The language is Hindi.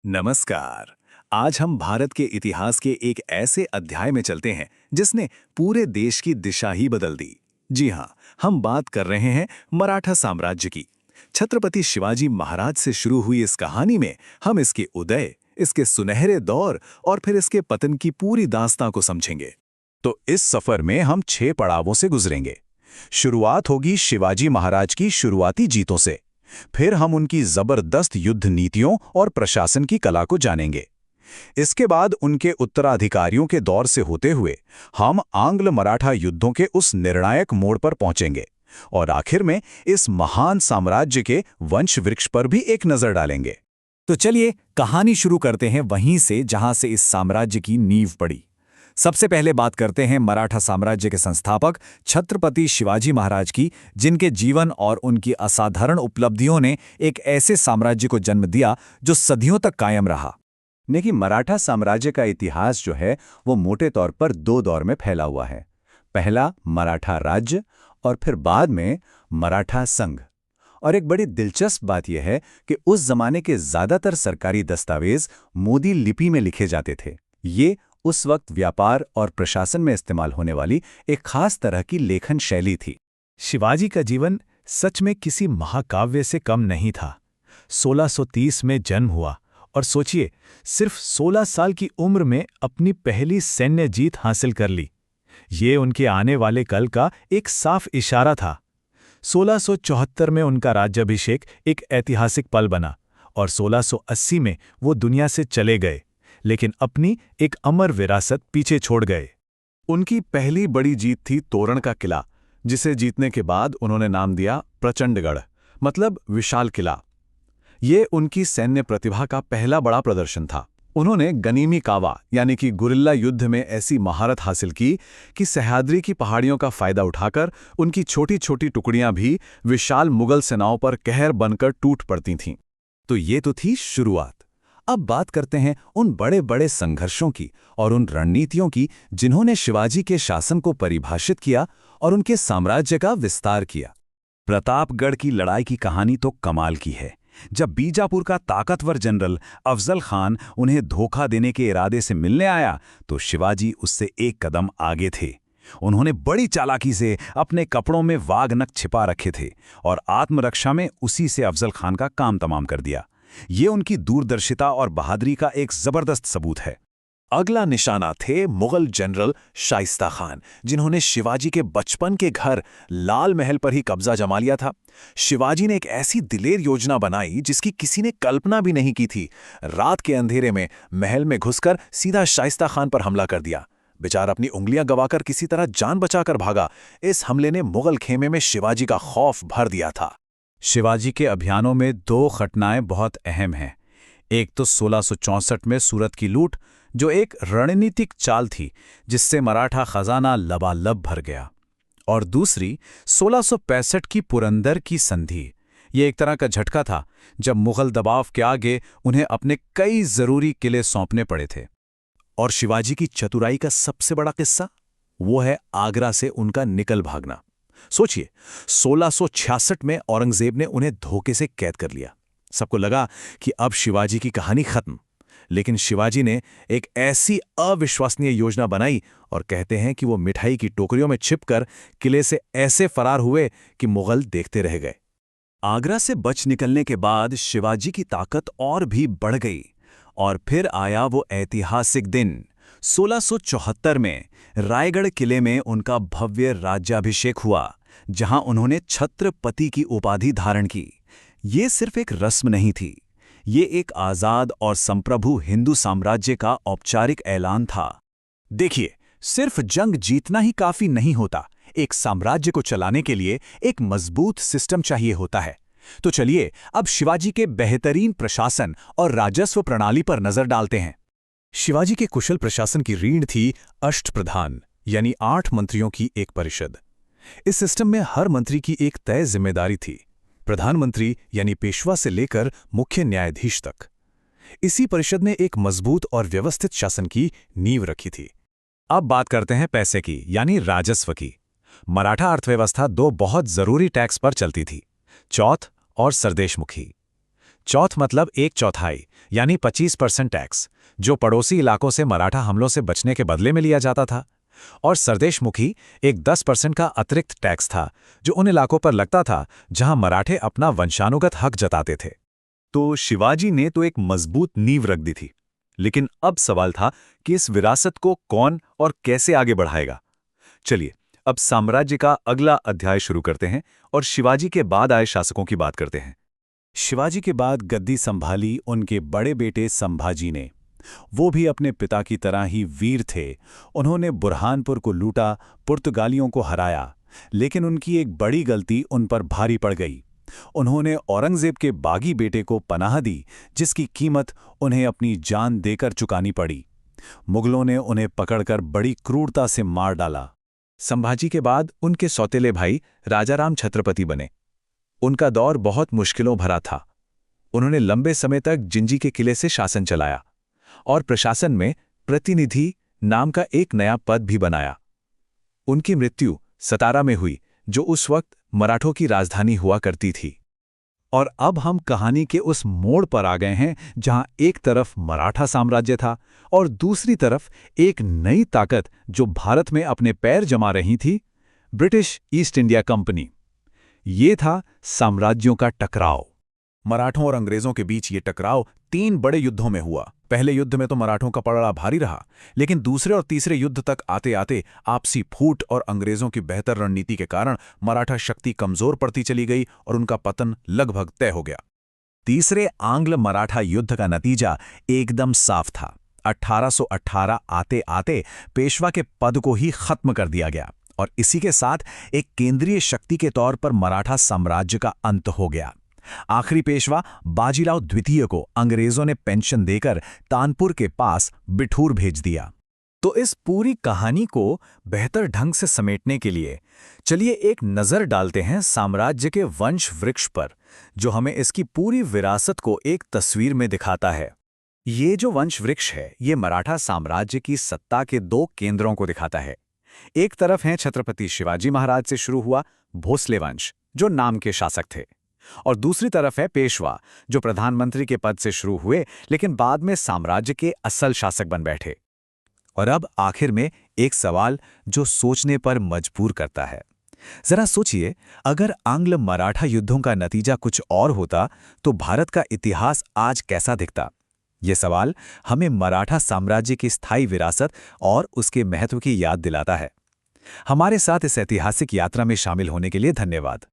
नमस्कार। आज हम भारत के इतिहास के एक ऐसे अध्याय में चलते हैं जिसने पूरे देश की दिशा ही बदल दी। जी हाँ, हम बात कर रहे हैं मराठा साम्राज्य की। छत्रपति शिवाजी महाराज से शुरू हुई इस कहानी में हम इसके उदय, इसके सुनहरे दौर और फिर इसके पतन की पूरी दास्तां को समझेंगे। तो इस सफर में हम 6 पड़ावों से गुजरेंगे। शुरुआत होगी शिवाजी महाराज की शुरुआती जीतों से। फिर हम उनकी जबरदस्त युद्ध नीतियों और प्रशासन की कला को जानेंगे। इसके बाद उनके उत्तराधिकारियों के दौर से होते हुए हम आंग्ल मराठा युद्धों के उस निर्णायक मोड़ पर पहुंचेंगे और आखिर में इस महान साम्राज्य के वंश वृक्ष पर भी एक नजर डालेंगे। तो चलिए कहानी शुरू करते हैं वहीं से जहां से इस साम्राज्य की नींव पड़ी। सबसे पहले बात करते हैं मराठा साम्राज्य के संस्थापक छत्रपति शिवाजी महाराज की, जिनके जीवन और उनकी असाधारण उपलब्धियों ने एक ऐसे साम्राज्य को जन्म दिया जो सदियों तक कायम रहा। देखिए, मराठा साम्राज्य का इतिहास जो है वो मोटे तौर पर 2 दौर में फैला हुआ है। पहला मराठा राज्य और फिर बाद में मराठा संघ। और एक बड़ी दिलचस्प बात यह है कि उस जमाने के ज्यादातर सरकारी दस्तावेज मोदी लिपि में लिखे जाते थे। ये उस वक्त व्यापार और प्रशासन में इस्तेमाल होने वाली एक खास तरह की लेखन शैली थी। शिवाजी का जीवन सच में किसी महाकाव्य से कम नहीं था। 1630 में जन्म हुआ और सोचिए, सिर्फ 16 साल की उम्र में अपनी पहली सैन्य जीत हासिल कर ली। ये उनके आने वाले कल का एक साफ इशारा था। 1674 में उनका राज्याभिषेक एक ऐतिहासिक पल बना और 1680 में वो दुनिया से चले गए, लेकिन अपनी एक अमर विरासत पीछे छोड़ गए। उनकी पहली बड़ी जीत थी तोरण का किला, जिसे जीतने के बाद उन्होंने नाम दिया प्रचंडगढ़, मतलब विशाल किला। ये उनकी सैन्य प्रतिभा का पहला बड़ा प्रदर्शन था। उन्होंने गनीमी कावा यानी कि गुरिल्ला युद्ध में ऐसी महारत हासिल की कि सह्याद्री की पहाड़ियों का फायदा उठाकर उनकी छोटी छोटी टुकड़ियां भी विशाल मुगल सेनाओं पर कहर बनकर टूट पड़ती थीं। तो ये तो थी शुरुआत। अब बात करते हैं उन बड़े बड़े संघर्षों की और उन रणनीतियों की जिन्होंने शिवाजी के शासन को परिभाषित किया और उनके साम्राज्य का विस्तार किया। प्रतापगढ़ की लड़ाई की कहानी तो कमाल की है। जब बीजापुर का ताकतवर जनरल अफजल खान उन्हें धोखा देने के इरादे से मिलने आया तो शिवाजी उससे एक कदम आगे थे। उन्होंने बड़ी चालाकी से अपने कपड़ों में वाघ नख छिपा रखे थे और आत्मरक्षा में उसी से अफजल खान का काम तमाम कर दिया। ये उनकी दूरदर्शिता और बहादुरी का एक जबरदस्त सबूत है। अगला निशाना थे मुगल जनरल शाइस्ता खान, जिन्होंने शिवाजी के बचपन के घर लाल महल पर ही कब्जा जमा लिया था। शिवाजी ने एक ऐसी दिलेर योजना बनाई जिसकी किसी ने कल्पना भी नहीं की थी। रात के अंधेरे में महल में घुसकर सीधा शाइस्ता खान पर हमला कर दिया। बेचारा अपनी उंगलियां गवाकर किसी तरह जान बचाकर भागा। इस हमले ने मुगल खेमे में शिवाजी का खौफ भर दिया था। शिवाजी के अभियानों में 2 घटनाएं बहुत अहम हैं। एक तो 1664 में सूरत की लूट, जो एक रणनीतिक चाल थी जिससे मराठा खजाना लबालब भर गया, और दूसरी 1665 की पुरंदर की संधि। ये एक तरह का झटका था जब मुगल दबाव के आगे उन्हें अपने कई जरूरी किले सौंपने पड़े थे। और शिवाजी की चतुराई का सबसे बड़ा किस्सा वो है आगरा से उनका निकल भागना। सोचिए, 1666 में औरंगजेब ने उन्हें धोखे से कैद कर लिया। सबको लगा कि अब शिवाजी की कहानी खत्म, लेकिन शिवाजी ने एक ऐसी अविश्वसनीय योजना बनाई और कहते हैं कि वो मिठाई की टोकरियों में छिपकर किले से ऐसे फरार हुए कि मुगल देखते रह गए। आगरा से बच निकलने के बाद शिवाजी की ताकत और भी बढ़ गई और फिर आया वो ऐतिहासिक दिन। 1674 में रायगढ़ किले में उनका भव्य राज्याभिषेक हुआ, जहां उन्होंने छत्रपति की उपाधि धारण की। ये सिर्फ एक रस्म नहीं थी, ये एक आजाद और संप्रभु हिंदू साम्राज्य का औपचारिक ऐलान था। देखिए, सिर्फ जंग जीतना ही काफी नहीं होता। एक साम्राज्य को चलाने के लिए एक मजबूत सिस्टम चाहिए होता है। तो चलिए अब शिवाजी के बेहतरीन प्रशासन और राजस्व प्रणाली पर नजर डालते हैं। शिवाजी के कुशल प्रशासन की रीढ़ थी अष्टप्रधान, यानी 8 मंत्रियों की एक परिषद। इस सिस्टम में हर मंत्री की एक तय जिम्मेदारी थी, प्रधानमंत्री यानी पेशवा से लेकर मुख्य न्यायाधीश तक। इसी परिषद ने एक मजबूत और व्यवस्थित शासन की नींव रखी थी। अब बात करते हैं पैसे की, यानी राजस्व की। मराठा अर्थव्यवस्था 2 बहुत जरूरी टैक्स पर चलती थी, चौथ और सरदेशमुखी। चौथ मतलब 1/4 यानी 25% टैक्स, जो पड़ोसी इलाकों से मराठा हमलों से बचने के बदले में लिया जाता था। और सरदेशमुखी एक 10% का अतिरिक्त टैक्स था, जो उन इलाकों पर लगता था जहां मराठे अपना वंशानुगत हक जताते थे। तो शिवाजी ने तो एक मजबूत नींव रख दी थी, लेकिन अब सवाल था कि इस विरासत को कौन और कैसे आगे बढ़ाएगा। चलिए अब साम्राज्य का अगला अध्याय शुरू करते हैं और शिवाजी के बाद आए शासकों की बात करते हैं। शिवाजी के बाद गद्दी संभाली उनके बड़े बेटे संभाजी ने। वो भी अपने पिता की तरह ही वीर थे। उन्होंने बुरहानपुर को लूटा, पुर्तगालियों को हराया, लेकिन उनकी एक बड़ी गलती उन पर भारी पड़ गई। उन्होंने औरंगजेब के बागी बेटे को पनाह दी, जिसकी कीमत उन्हें अपनी जान देकर चुकानी पड़ी। मुगलों ने उन्हें पकड़कर बड़ी क्रूरता से मार डाला। संभाजी के बाद उनके सौतेले भाई राजाराम छत्रपति बने। उनका दौर बहुत मुश्किलों भरा था। उन्होंने लंबे समय तक जिंजी के किले से शासन चलाया और प्रशासन में प्रतिनिधि नाम का एक नया पद भी बनाया। उनकी मृत्यु सतारा में हुई, जो उस वक्त मराठों की राजधानी हुआ करती थी। और अब हम कहानी के उस मोड़ पर आ गए हैं जहां एक तरफ मराठा साम्राज्य था और दूसरी तरफ एक नई ताकत जो भारत में अपने पैर जमा रही थी, ब्रिटिश ईस्ट इंडिया कंपनी। ये था साम्राज्यों का टकराव। मराठों और अंग्रेजों के बीच ये टकराव 3 बड़े युद्धों में हुआ। पहले युद्ध में तो मराठों का पलड़ा भारी रहा, लेकिन दूसरे और तीसरे युद्ध तक आते आते आपसी फूट और अंग्रेजों की बेहतर रणनीति के कारण मराठा शक्ति कमजोर पड़ती चली गई और उनका पतन लगभग तय हो गया। तीसरे आंग्ल मराठा युद्ध का नतीजा एकदम साफ था। 1818 आते आते पेशवा के पद को ही खत्म कर दिया गया और इसी के साथ एक केंद्रीय शक्ति के तौर पर मराठा साम्राज्य का अंत हो गया। आखिरी पेशवा बाजीराव द्वितीय को अंग्रेजों ने पेंशन देकर तानपुर के पास बिठूर भेज दिया। तो इस पूरी कहानी को बेहतर ढंग से समेटने के लिए चलिए एक नज़र डालते हैं साम्राज्य के वंश वृक्ष पर, जो हमें इसकी पूरी विरासत को एक तस्वीर में दिखाता है। ये जो वंश वृक्ष है, ये मराठा साम्राज्य की सत्ता के 2 केंद्रों को दिखाता है। एक तरफ है छत्रपति शिवाजी महाराज से शुरू हुआ भोसले वंश, जो नाम के शासक थे, और दूसरी तरफ है पेशवा, जो प्रधानमंत्री के पद से शुरू हुए लेकिन बाद में साम्राज्य के असल शासक बन बैठे। और अब आखिर में एक सवाल जो सोचने पर मजबूर करता है। जरा सोचिए, अगर आंग्ल मराठा युद्धों का नतीजा कुछ और होता तो भारत का इतिहास आज कैसा दिखता? ये सवाल हमें मराठा साम्राज्य की स्थायी विरासत और उसके महत्व की याद दिलाता है। हमारे साथ इस ऐतिहासिक यात्रा में शामिल होने के लिए धन्यवाद।